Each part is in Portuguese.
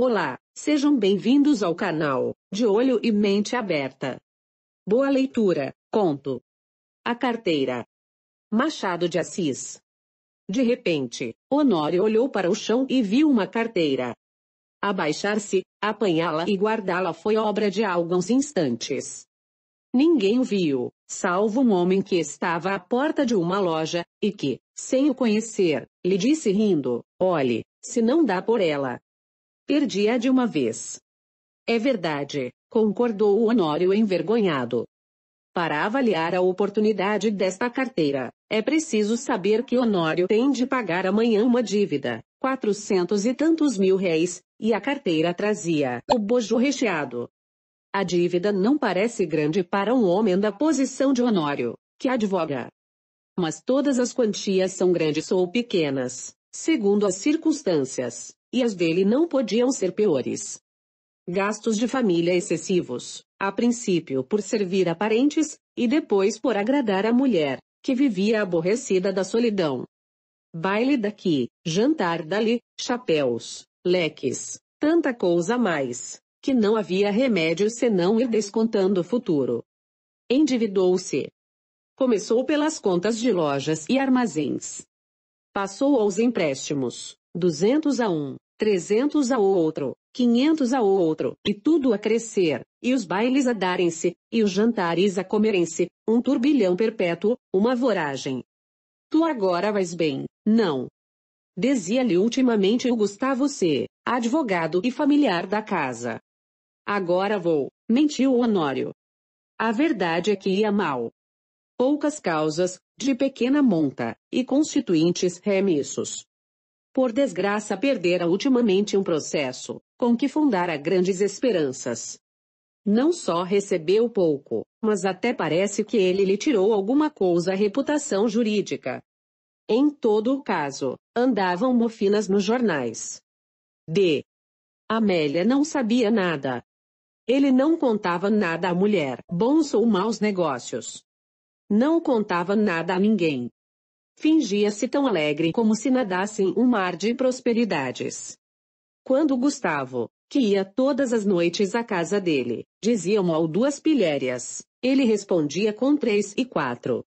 Olá, sejam bem-vindos ao canal De Olho e Mente Aberta. Boa leitura. Conto. A carteira. Machado de Assis. De repente, Honório olhou para o chão e viu uma carteira. Abaixar-se, apanhá-la e guardá-la foi obra de alguns instantes. Ninguém o viu, salvo um homem que estava à porta de uma loja, e que, sem o conhecer, lhe disse rindo: "Olhe, se não dá por ela. Perdi-a de uma vez." "É verdade", concordou o Honório envergonhado. Para avaliar a oportunidade desta carteira, é preciso saber que Honório tem de pagar amanhã uma dívida, 400 e tantos mil réis, e a carteira trazia o bojo recheado. A dívida não parece grande para um homem da posição de Honório, que advoga. Mas todas as quantias são grandes ou pequenas, segundo as circunstâncias, e as dele não podiam ser piores. Gastos de família excessivos, a princípio por servir a parentes, e depois por agradar a mulher, que vivia aborrecida da solidão. Baile daqui, jantar dali, chapéus, leques, tanta coisa a mais, que não havia remédio senão ir descontando o futuro. Endividou-se. Começou pelas contas de lojas e armazéns. Passou aos empréstimos, 200 a um, 300 ao outro, 500 ao outro, e tudo a crescer, e os bailes a darem-se, e os jantares a comerem-se, um turbilhão perpétuo, uma voragem. "Tu agora vais bem, não?" dizia-lhe ultimamente o Gustavo C., advogado e familiar da casa. "Agora vou", mentiu o Honório. A verdade é que ia mal. Poucas causas, de pequena monta, e constituintes remissos. Por desgraça perdera ultimamente um processo, com que fundara grandes esperanças. Não só recebeu pouco, mas até parece que ele lhe tirou alguma coisa a reputação jurídica. Em todo o caso, andavam mofinas nos jornais. D. Amélia não sabia nada. Ele não contava nada à mulher, bons ou maus negócios. Não contava nada a ninguém. Fingia-se tão alegre como se nadasse em um mar de prosperidades. Quando Gustavo, que ia todas as noites à casa dele, dizia uma ou duas pilhérias, ele respondia com 3 e 4.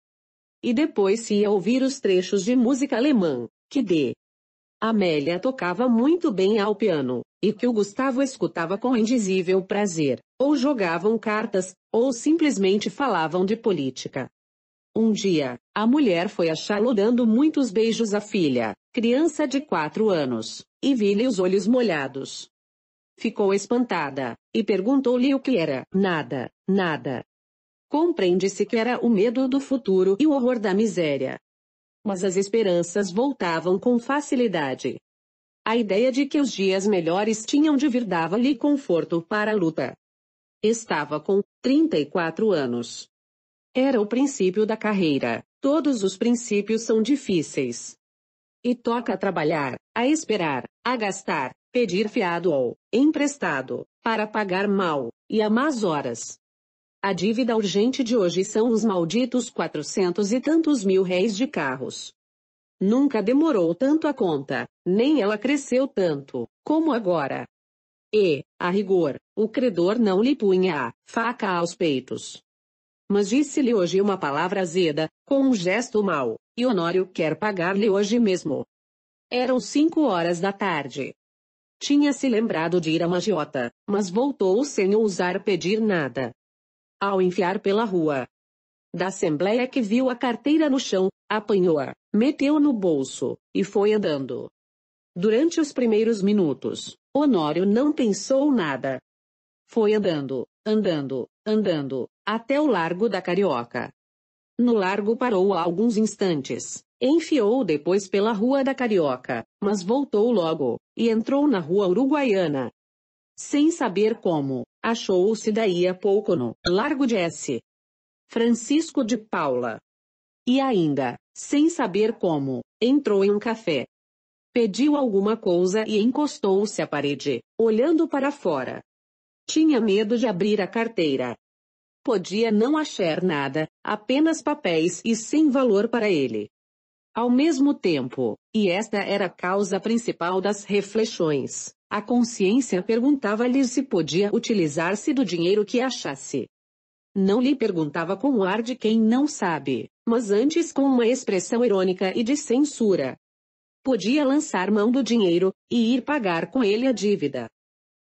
E depois se ia ouvir os trechos de música alemã, que D. Amélia tocava muito bem ao piano, e que o Gustavo escutava com indizível prazer, ou jogavam cartas, ou simplesmente falavam de política. Um dia, a mulher foi achá-lo dando muitos beijos à filha, criança de 4 anos, e viu-lhe os olhos molhados. Ficou espantada, e perguntou-lhe o que era. "Nada, nada." Compreende-se que era o medo do futuro e o horror da miséria. Mas as esperanças voltavam com facilidade. A ideia de que os dias melhores tinham de vir dava-lhe conforto para a luta. Estava com 34 anos. Era o princípio da carreira. Todos os princípios são difíceis. E toca a trabalhar, a esperar, a gastar, pedir fiado ou emprestado, para pagar mal, e a más horas. A dívida urgente de hoje são os malditos 400 e tantos mil réis de carros. Nunca demorou tanto a conta, nem ela cresceu tanto, como agora. E, a rigor, o credor não lhe punha a faca aos peitos. Mas disse-lhe hoje uma palavra azeda, com um gesto mau, e Honório quer pagar-lhe hoje mesmo. Eram 5 horas da tarde. Tinha se lembrado de ir à agiota, mas voltou sem ousar pedir nada. Ao enfiar pela rua da Assembleia que viu a carteira no chão, apanhou-a, meteu no bolso, e foi andando. Durante os primeiros minutos, Honório não pensou nada. Foi andando, andando, andando, até o Largo da Carioca. No largo parou há alguns instantes, enfiou depois pela Rua da Carioca, mas voltou logo, e entrou na Rua Uruguaiana. Sem saber como, achou-se daí a pouco no Largo de S. Francisco de Paula. E ainda, sem saber como, entrou em um café. Pediu alguma coisa e encostou-se à parede, olhando para fora. Tinha medo de abrir a carteira. Podia não achar nada, apenas papéis e sem valor para ele. Ao mesmo tempo, e esta era a causa principal das reflexões, A consciência perguntava-lhe se podia utilizar-se do dinheiro que achasse. Não lhe perguntava com o ar de quem não sabe, mas antes com uma expressão irônica e de censura. Podia lançar mão do dinheiro, e ir pagar com ele a dívida.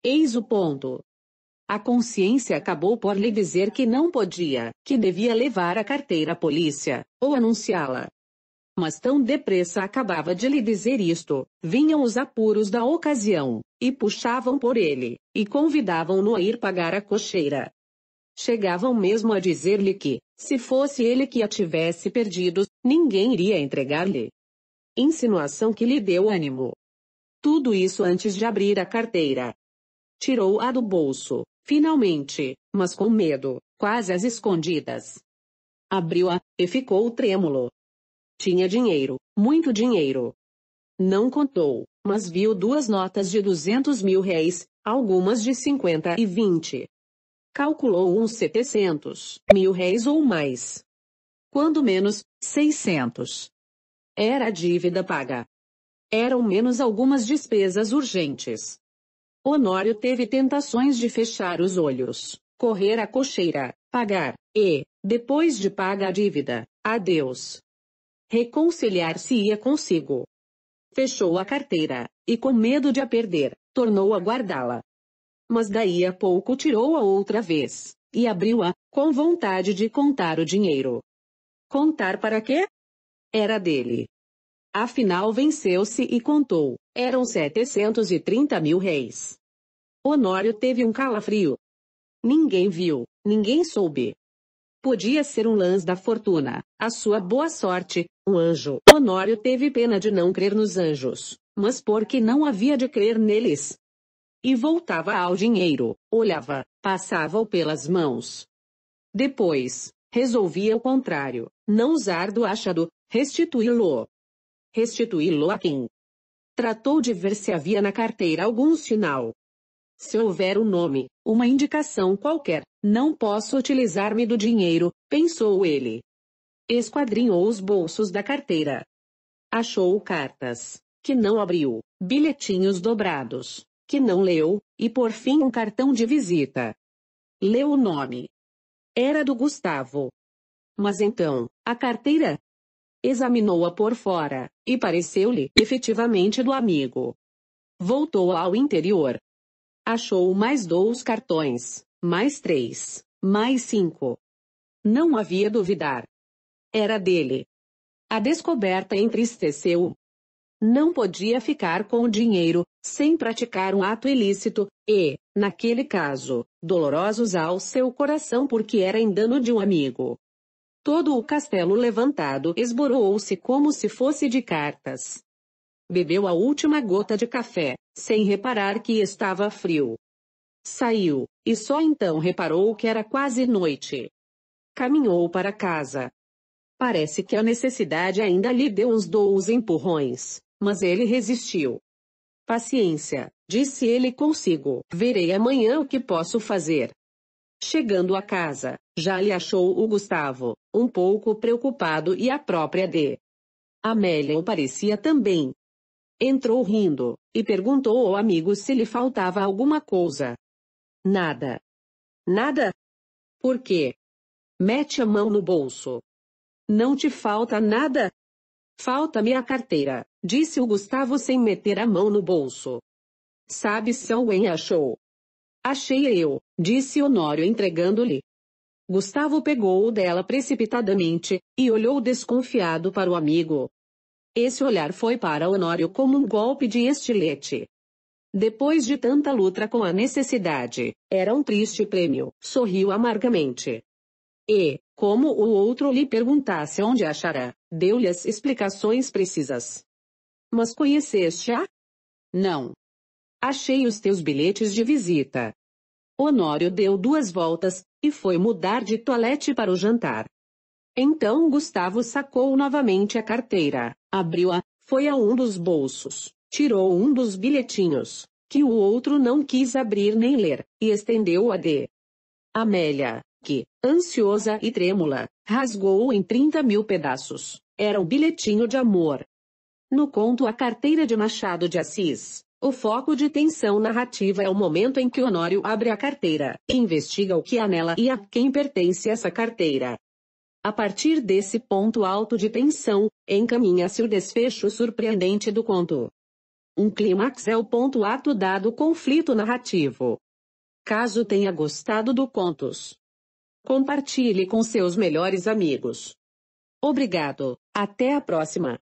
Eis o ponto. A consciência acabou por lhe dizer que não podia, que devia levar a carteira à polícia, ou anunciá-la. Mas tão depressa acabava de lhe dizer isto, vinham os apuros da ocasião, e puxavam por ele, e convidavam-no a ir pagar a cocheira. Chegavam mesmo a dizer-lhe que, se fosse ele que a tivesse perdido, ninguém iria entregar-lhe. Insinuação que lhe deu ânimo. Tudo isso antes de abrir a carteira. Tirou-a do bolso, finalmente, mas com medo, quase às escondidas. Abriu-a, e ficou trêmulo. Tinha dinheiro, muito dinheiro. Não contou, mas viu 2 notas de 200.000 réis, algumas de 50 e 20. Calculou uns 700.000 réis ou mais. Quando menos, 600. Era a dívida paga. Eram menos algumas despesas urgentes. Honório teve tentações de fechar os olhos, correr à cocheira, pagar, e, depois de paga a dívida, adeus. Reconciliar-se-ia consigo. Fechou a carteira, e com medo de a perder, tornou a guardá-la. Mas daí a pouco tirou-a outra vez, e abriu-a, com vontade de contar o dinheiro. Contar para quê? Era dele. Afinal venceu-se e contou, eram 730.000 réis. Honório teve um calafrio. Ninguém viu, ninguém soube. Podia ser um lance da fortuna, a sua boa sorte, um anjo. Honório teve pena de não crer nos anjos, mas porque não havia de crer neles. E voltava ao dinheiro, olhava, passava-o pelas mãos. Depois, resolvia o contrário, não usar do achado, restituí-lo. Restituí-lo a quem? Tratou de ver se havia na carteira algum sinal. Se houver um nome, uma indicação qualquer, não posso utilizar-me do dinheiro, pensou ele. Esquadrinhou os bolsos da carteira. Achou cartas, que não abriu, bilhetinhos dobrados, que não leu, e por fim um cartão de visita. Leu o nome. Era do Gustavo. Mas então, a carteira? Examinou-a por fora, e pareceu-lhe efetivamente do amigo. Voltou ao interior. Achou mais 2 cartões, mais 3, mais 5. Não havia duvidar. Era dele. A descoberta entristeceu-o. Não podia ficar com o dinheiro, sem praticar um ato ilícito, e, naquele caso, dolorosos ao seu coração porque era em dano de um amigo. Todo o castelo levantado esboroou-se como se fosse de cartas. Bebeu a última gota de café, sem reparar que estava frio. Saiu, e só então reparou que era quase noite. Caminhou para casa. Parece que a necessidade ainda lhe deu uns 2 empurrões, mas ele resistiu. Paciência, disse ele consigo, verei amanhã o que posso fazer. Chegando a casa, já lhe achou o Gustavo, um pouco preocupado e a própria D. Amélia o parecia também. Entrou rindo, e perguntou ao amigo se lhe faltava alguma coisa. Nada. Nada? Por quê? Mete a mão no bolso. Não te falta nada? Falta-me a carteira, disse o Gustavo sem meter a mão no bolso. Sabe se alguém achou? Achei eu, disse Honório entregando-lhe. Gustavo pegou-o dela precipitadamente, e olhou desconfiado para o amigo. Esse olhar foi para Honório como um golpe de estilete. Depois de tanta luta com a necessidade, era um triste prêmio, sorriu amargamente. E, como o outro lhe perguntasse onde achará, deu-lhe as explicações precisas. Mas conheceste-a? Não. Achei os teus bilhetes de visita. Honório deu 2 voltas, e foi mudar de toilette para o jantar. Então Gustavo sacou novamente a carteira, abriu-a, foi a um dos bolsos, tirou um dos bilhetinhos, que o outro não quis abrir nem ler, e estendeu-o a D. Amélia, que, ansiosa e trêmula, rasgou-o em 30.000 pedaços. Era um bilhetinho de amor. No conto A Carteira de Machado de Assis, O foco de tensão narrativa é o momento em que Honório abre a carteira, e investiga o que há nela e a quem pertence essa carteira. A partir desse ponto alto de tensão, encaminha-se o desfecho surpreendente do conto. Um clímax é o ponto ato dado conflito narrativo. Caso tenha gostado do contos, compartilhe com seus melhores amigos. Obrigado. Até a próxima.